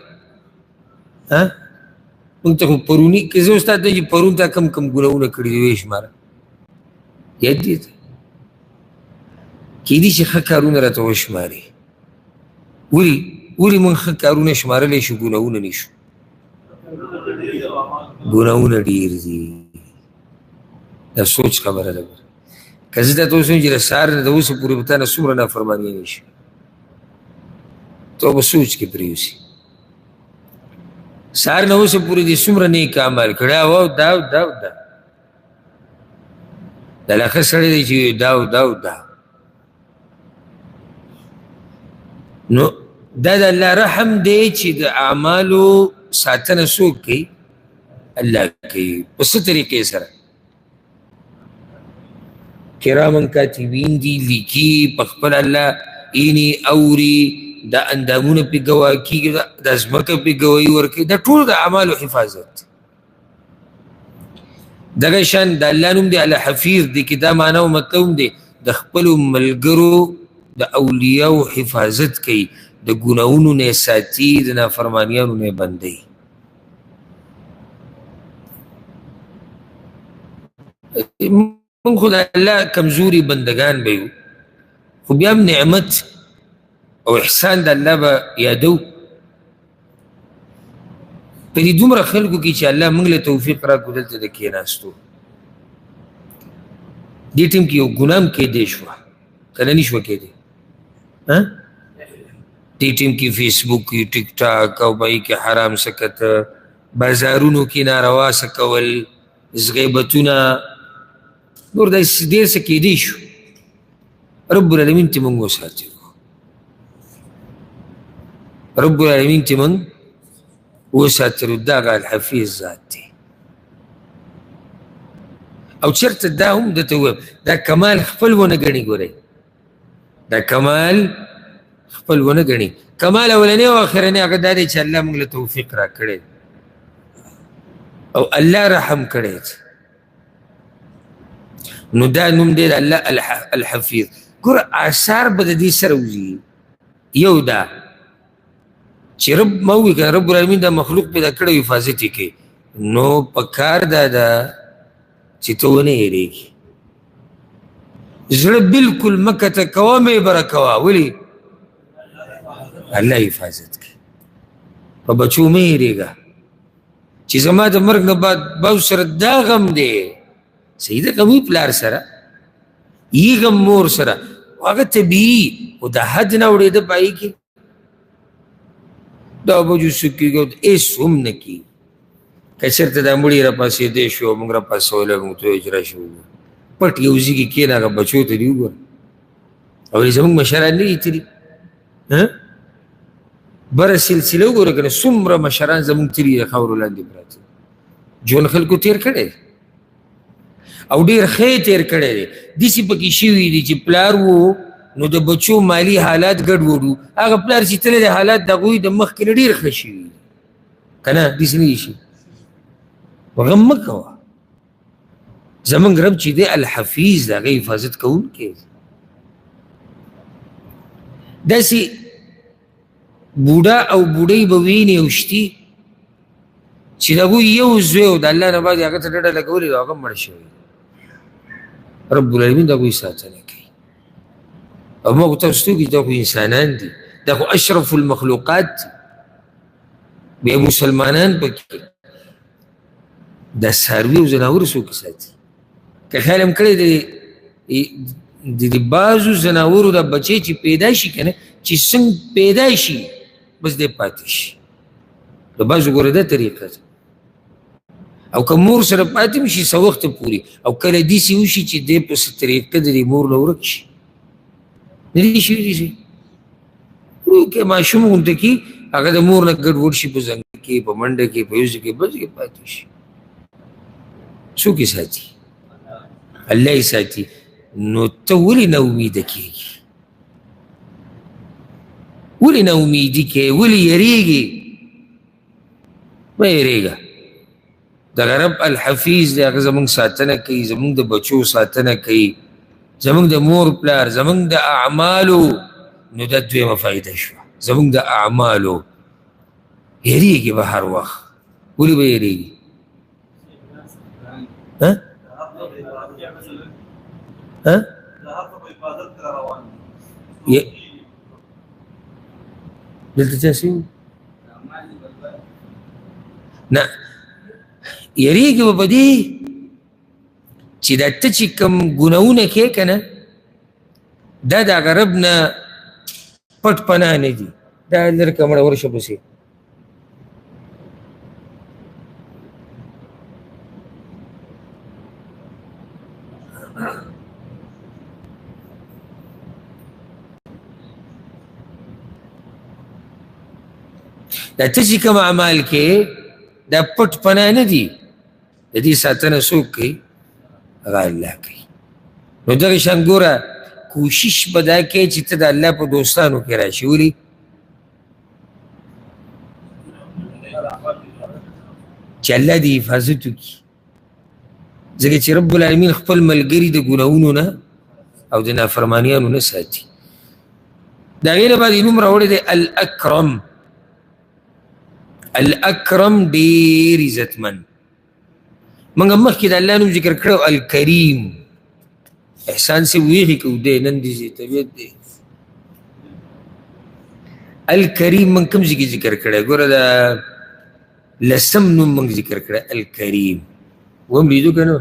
موږ ته خو پروني که زه استاد ته چې پرون تا کم کم ګناهونه کړي دي ویې شماره یاد دي ته کیدای شي ښه کارونه راته وشماري ولې موږ ښه کارونه شمارلی شو ګناهونه نه شو ګناهونه ډېر دي دا سوچ خبره ده که زه درته اوس وایم چې د سهار نه د اوسه پورې به تا نه څومره نافرمانیانې شي ته به سوچ کې پرېوځي سهار نه اوسه پورې دې څومره نیک اعمال کړی او دا لا ښه سړی دی چې دا نو دا د الله رحم دی چې د اعمالو ساتنه څوک کوي الله کوي په څه طریقې سره کرامن کاتبین دي لیکي په خپل الله اینی اوري دا اندامونه پې ګواه کېږي، دا ځمکه پې ګواهي ورکوي، دا ټول د اعمالو حفاظت. دغه شان د الله نوم دی الحفیظ دی کې دا معنی او مطلب هم دی د خپلو ملګرو د اولیاو حفاظت کوي، د ګناهونو نه ساتي، د نافرمانیانو نه بندوي. موږ خو د الله کمزوري بندګان به یو، خو بیا هم نعمت او احسان د الله به یادو. په دې دومره خلکو کې چې الله موږ له توفیق راکړو دلته د کېناستو، دې ټیم کې یو ګناه هم کېدی شوه، که نه شوه کېدی؟ دې ټیم کې فیسبوک کې، ټیک ټاک او بهی کې حرام څه کته، بازارونو کې ناروا څه کول، غیبتونه، نور داسې ډېر څه کېدی شو. رب العالمین ته موږ وساتو، رب العالمین ته موږ وساتلو، دا هغه الحفیظ ذات دی. او چېرته دا هم درته ووایم دا کمال خپل ونه ګڼي. ګورئ دا کمال خپل ونه ګڼي. کمال اولنی او اخرنی هغه دا دی چې الله موږ له توفیق راکړی او الله رحم کړی، نو دا نوم دی د الله الحفیظ. ګوره آثار به د دې سره وځي. یو دا چې رب ما ووایي که رب العالمین دا مخلوق پیدا کړی حفاظت یې کوي، نو په کار دا ده چې ته ونه هېرېږي. زړه بلکل مه کته کوه، مې بره کوه. ولې؟ الله حفاظت کوي. په بچو مه هېرېږه چې زما د مرګ نه بعد باو سره دا غم دی. صحیح ده، غم وي پلار سره، یي غم مور سره، هغه طبیعي، خو د حد نه اورېده په هغې کې دا به جو څه کېږي، هېڅ هم نه کېږي. که چېرته دا مړي راپاڅېدی شو او موږ راپاڅولی، موږ ته وایي چې راشئ وګوره، پټ یو ځای کې کښېنه، هغه بچو ته دې وګوره. او زموږ مشران نه دي تلي، بره سلسله وګوره که نه، څومره مشران زموږ تلي د خاورو لاندې پراته، ژوند خلکو تېر کړی دی او ډېر ښه یې تېر کړی دی. داسې پکې شوي دي چې پلار و نو د بچو مالي حالات ګډوډ وو، هغه پلار چې تللی د حالات د هغوی د مخکې نه ډېر ښه شوي دي، که نه؟ داسې نه دي شي. غم مه کوه. زموږ رب چې دی الحفیظ، د هغه حفاظت کوونکی. داسې بوډا او بوډۍ به وینې او شتي چې د هغوی یو زوی او د الله نه بعد هغه ته ډډه لګولې او هغه مړ شوی. رب العالمین د هغوی ساتنه کوي. او موږ تاسو ته وګورئ دا خو انسانان دي، دا خو اشرف المخلوقات دي، بیا مسلمانان پکې. دا څاروي او ځناور څوک ساتي؟ که خیال هم کړی د بعضو ځناورو دا بچی چې پیدا شي که نه، چې څنګه پیدا شي بس دی پاتې شي. د بعضو ګوره دا طریقه ده. او که مور سره پاتې هم شي څه وخته پورې، او کله داسې وشي چې دی په څه طریقه د دې مور نه ورک شي. نه دي شوي داسې وروکې ماشوم غونته کي، هغه د مور نه ګډوډ شي، په زنګ کې، په منډه کې، په یو ځای کې، بل ځای کې پاتې شي. څوک یې ساتي؟ الله یې ساتي. نو ته ولې نا امیده کېږي؟ ولې نا امیدي کوې؟ ولې یېرېږې؟ مه یېرېږه. دغه رب الحفیظ دی، هغه زموږ ساتنه کوي، زموږ د بچو ساتنه کوي، زموږ د مور پلار، زموږ د اعمالو. نو دا دویمه فایده شوه، زموږ د اعمالو. یېرېږي به هر وخت. ولې به یېرېږي؟ دلته چا شوي؟ نه، یېرېږي به په دې چې دا ته چې کوم ګناهونه کوې که نه، دا د هغه رب نه پټ پناه نه دي. دا لرې که مړه ورشه پسې. دا ته چې کوم اعمال کې دا پټ پناه نه دي، د دې ساتنه څوک کوي؟ هغه الله کوي. نو دغه شان ګوره کوشش به دا کوې چې ته د الله په دوستانو کې راشي. ولې؟ چې الله دې حفاظت وکړي، ځکه چې رب العالمین خپل ملګري د ګناهونو نه او د نافرمانیانو نه ساتي. د هغې نه بعد یې نوم راوړی دی الاکرم. الاکرم ډېر عزتمن. موږ مخکې د الله نوم ذکر کړی الکریم. احسان صاحب ویښې که دی نن دې طبیعت دی. الکریم موږ کوم ځای کې ذکر کړی؟ ګوره د لسم نوم موږ ذکر کړی الکریم. وهم لیدو که نه؟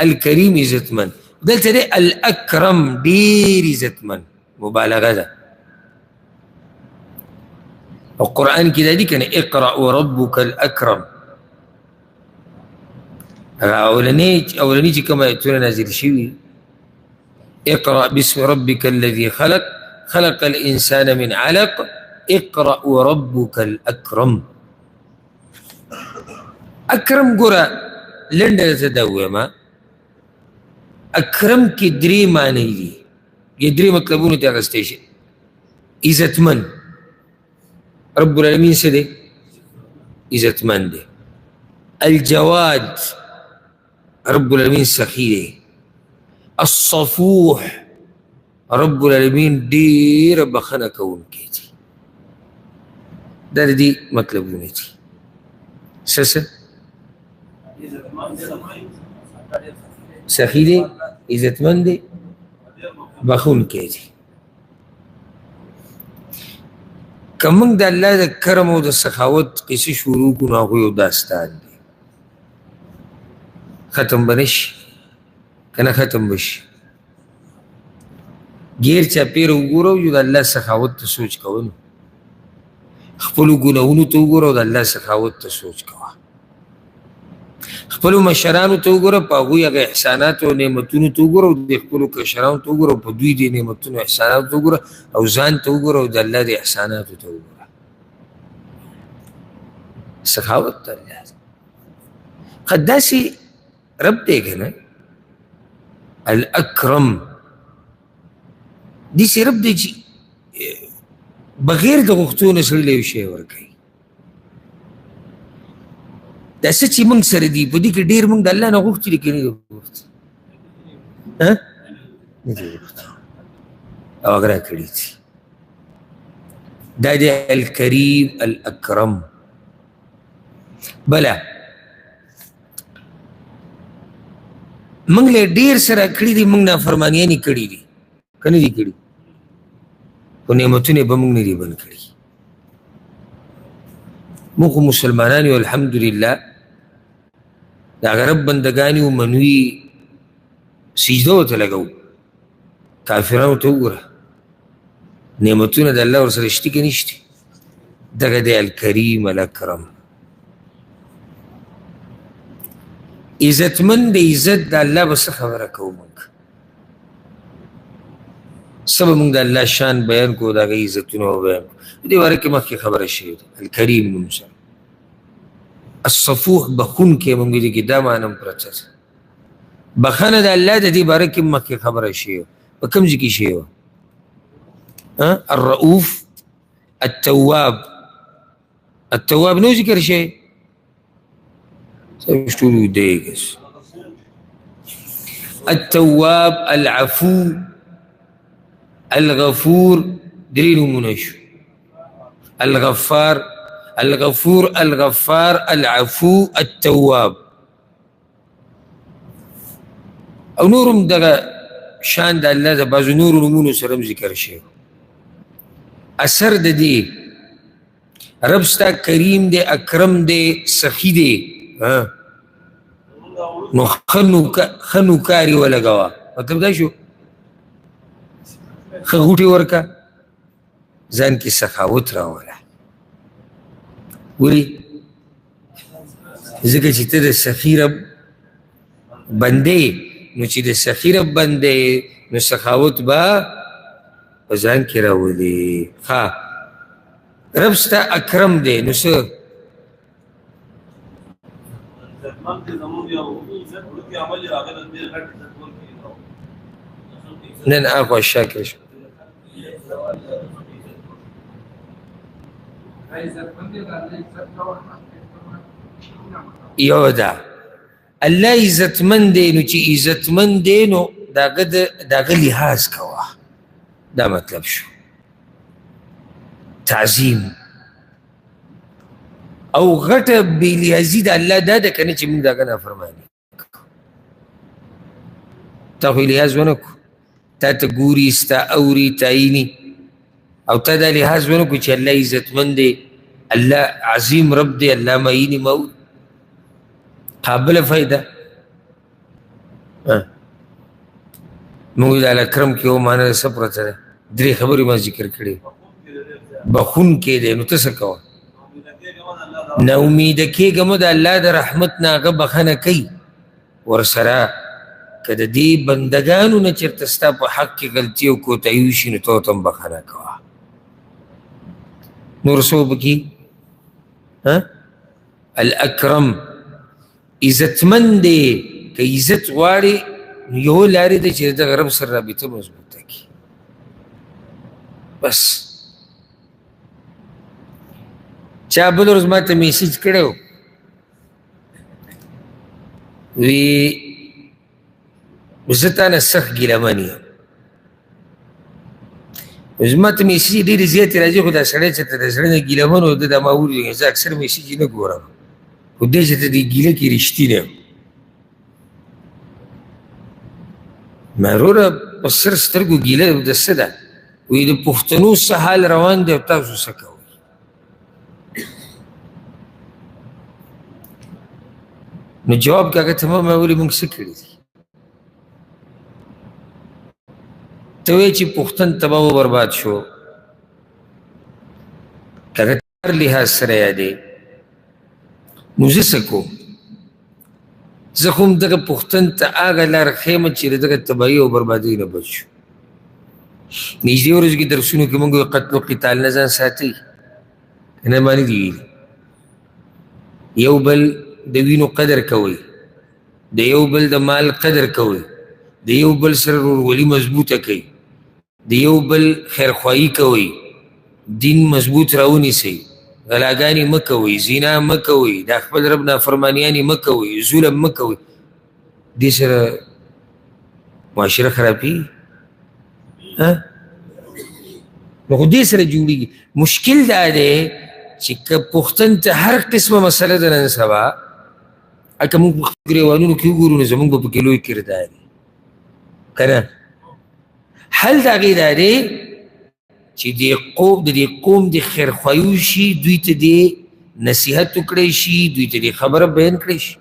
الکریم عزتمن. دلته دی الاکرم ډېر عزتمن، مبالغه ده. او قرآن کې دا دي که نه اقرأ وربک الاکرم. اولنی چې کوم آیتونه نازل شوي اقرأ باسم ربک الذي خلق خلق الانسان من علق اقرأ وربک الاکرم. اکرم ګوره لنډه درته دا ووایم، اکرم کې درې معنی دي، یا درې مطلبونه ته اخیستی شي. عزتمن، رب العالمین څه دی؟ عزتمن دی. الجواد، رب العالمین سخی دی. الصفوح، رب العالمین ډېره بخښنه کوونکی دی. دا د دې مطلبونه دي. څه سخی دی، عزتمن دی، بخښونکی دی. که موږ د الله د کرم او د سخاوت قصې شروع کړو نو هغوی یو داستان دی. ختم به نه شي که نه ختم به شي. ګیر چاپېره وګوره او د الله سخاوت ته سوچ کوه، نو خپلو ګناهونو ته وګوره او د الله سخاوت ته سوچ کوه. خپلو مشرانو ته وګوره، په هغوی هغه احساناتو او نعمتونو ته وګوره، او د خپلو کشرانو ته وګوره، په دوی د نعمتونو احساناتو ته وګوره، او ځان ته وګوره او د الله د احساناتو ته وګوره. سخاوت ته الله داسې رب دی که نه، الاکرم داسې رب دی چې بغیر د غوښتو نه سړي له یو شی ورکوي. دا څه چې موږ سره دي په دې کې ډېر موږ د الله نه غوښتي دي که نه دي غوښتي؟ نه دي غوښتي او هغه راکړي دي. دا دی الکریم الاکرم. بله موږ له ډېر سره کړي دي، موږ نافرمانیانې کړي دي که نه دي کړي؟ خو نعمتونه به موږ نه دي بند کړي. موږ خو مسلمانان یو الحمدلله، د هغه رب بندګان یو، منوي سجده ورته لګوو. کافرانو ته وګوره نعمتونه د الله ورسره شته که نشته؟ دغه دی الکریم الاکرم. عزتمن د عزت د الله به څه خبره کوو؟ موږ څه به موږ د الله شان بیان کوو، د هغه عزتونه به بیان کوو. په دې باره کې مخکې خبره شوې ده الکریم نوم سره. الصفوح بخښونکی موږ ویلي کې دا معنی هم پرته ده. بخښنه د الله د دې باره کې مخکې خبره شوې وه. په کوم ځای کې شوې وه؟ الرؤوف، التواب. التواب نو ذکر شوی؟ ټول ویده کس. التواب، العفو، الغفور، درې نومونه شو. الغفار، الغفور، الغفار، العفو، التواب. او نورم دغه شان د الله د بعضو نورو نومونو سره هم ذکر شوی. اثر د دې رب ستا کریم دی، اکرم دی، سخي دی، نو ښه نوکاري ولګوه. مطلب دا شو ښه غوټې ورکه، ځان کې سخاوت راوله. ولې؟ ځکه چې ته د سخي رب بندې، نو چې د سخي رب بندې نو سخاوت به په ځان کې راولي. ښه رب ستا اکرم دی، نو څه نن اخوا شاکر شو. یو دا الله عزتمند دی نو چې عزتمند دی نو د هغه لحاظ کوه، دا مطلب شو. تعظیم او غټه بې لحاظي د الله دا ده که نه چې موږ د هغه نافرماني تا خو یې لحاظ ونه کړو، تا ته ګوري، ستا اوري، تعیني، او تا دا لحاظ ونه کړو چې الله عزتمند دی، الله عظیم رب دی، الله معیني مول قابله فایده. موږ د الاکرم کې ومانه څه پرته ده، درې خبرې ما ذکر کړې. بخونکی دی نو ته څه کوه؟ نا امیده کېږه مه د الله د رحمت نه، هغه بخښنه کوي ورسره. که د دې بندګانو نه چېرته ستا په حق کې غلطي او کوتاهي وشي نو ته ورته هم بخښنه کوه. نور څه وبکي؟ الاکرم عزتمند دی. که عزت غواړي نو یو لارې ده چې د دغه رب سره رابطه مضبوطه کړي بس. چا بل ورځ ما ته میسیج کړی و، وی زه تا نه سخت ګیلمن یم. زما ته میسیج ډېرې زیاتې راځي، خو دا سړی چې ته د زړه نه ګیلمن و، ده دا ما ولیدل. زه اکثر میسیج نه ګورم، خو دی چې ته دې ګیله کې رښتینی یم. ما وروره په سر سترګو ګیله د څه ده؟ وایي د پښتنو څه حال روان دی او تاسو څه کوئ؟ نو جواب که هغه ته ما ولې موږ څه کړي دي؟ ته وایې چې پښتن تباه و برباد شو، که هغه هر لحاظ سره یادې نو زه څه کوم؟ زه خو هم دغه پښتن ته هغه لاره ښیم چې د دغه تباهي او بربادۍ نه بچ شو. نږدې ورځو کې درسونو کې موږ قتل و قتال نه ځان ساتئ که نه؟ ما نه دي ویلي. یو بل د وینو قدر کوئ، د یو بل د مال قدر کوئ، د یو بل سره ورورولي مضبوطه کوئ، د یو بل خیرخواهي کوئ، دین مضبوط راونیسئ، غلاګانې مه کوئ، زنا مه کوئ، د خپل رب نافرمانیانې مه کوئ، ظلم مه کوئ. دې سره معاشره خرابېږي؟ نو خو دې سره جوړېږي. مشکل دا دی چې که پښتن ته هر قسمه مسله ده نن سبا، که موږ په خپلو ګریوانونو کې وګورو نو زموږ به پکې لوی کردار وي که نه؟ حل د هغې دا دی چې د دې قوم د خیرخواهي وشي، دوی ته دې نصیحت وکړی شي، دوی ته دې خبره بیان کړی شي.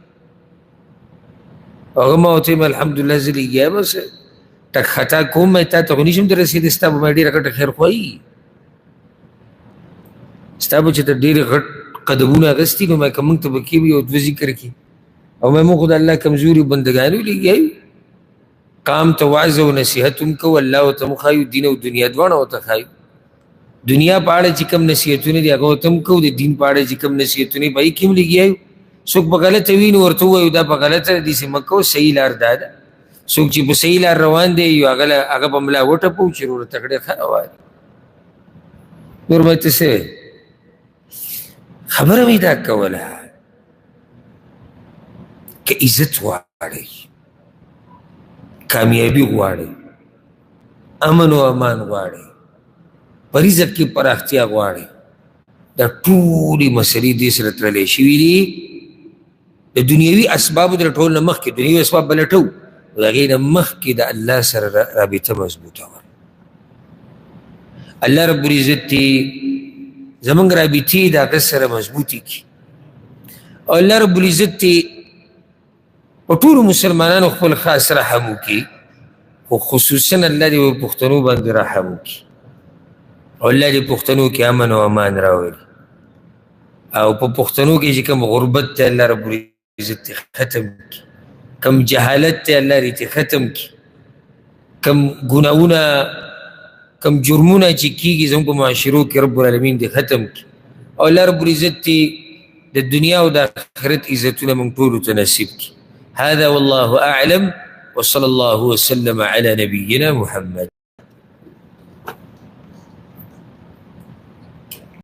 هغه ما ورته وایم الحمدلله زه لګیا یم، بس ټک خطا کوم، تا ته خو نشم در رسېدی، ستا به ما ډېره غټه خیرخواهي، ستا به چې ته ډېرې غټ قدمونه اخیستي نو ما که موږ ته به کې وي او دوه ذکر کړي، او موږ خو د الله کمزوري بندګان یو، لګیا یو. قام ته وعظ او نصیحت هم کوو، الله ورته هم ښایو، دین او دنیا دواړه ورته ښایو. دنیا په اړه چې کوم نصیحتونه دي هغه ورته هم کوو، د دین په اړه چې کوم نصیحتونه دي په هغې کې هم لګیا یو. څوک په غلطه وي نو ورته ووایو دا په غلطه ده، داسې مه کوه، صحیح لار دا ده. څوک چې په صحیح لار روان دی یو هغه په ملا وټپو چې وروره تکړې ښه روان دي. نور به ته څه خبره مې دا کوله. که عزت غواړئ، کامیابي غواړئ، امن و امان غواړئ، په رزق کې پراختیا غواړئ، دا ټولې مسلې دې سره تړلی شوي دي. د دنیوي اسبابو د لټولو نه مخکې دنیوي اسباب به لټو، د هغې نه مخکې د الله سره رابطه مضبوطه وه. الله رب العزت دې زمونږ رابطې د هغه سره مضبوطې کړي، او الله رب العزت دې په ټولو مسلمانانو خپل خاص رحم وکړي، خو خصوصا الله دې په پښتنو باندې رحم وکړي، او الله دې پښتنو کې امن او امان راولي، او په پښتنو کې چې کوم غربت ته الله رب العزت ختم کړي، کم جهالت ته الله دې ختم کړي، کم ګناهونه کم جرمونه چې کېږي زموږ په معاشرو کې رب العالمین دې ختم کړي، او الله رب العزت دې د دنیا او د آخرت عزتونه موږ ټولو ته نصیب کړي. هذا والله أعلم، وصلى الله وسلم على نبينا محمد.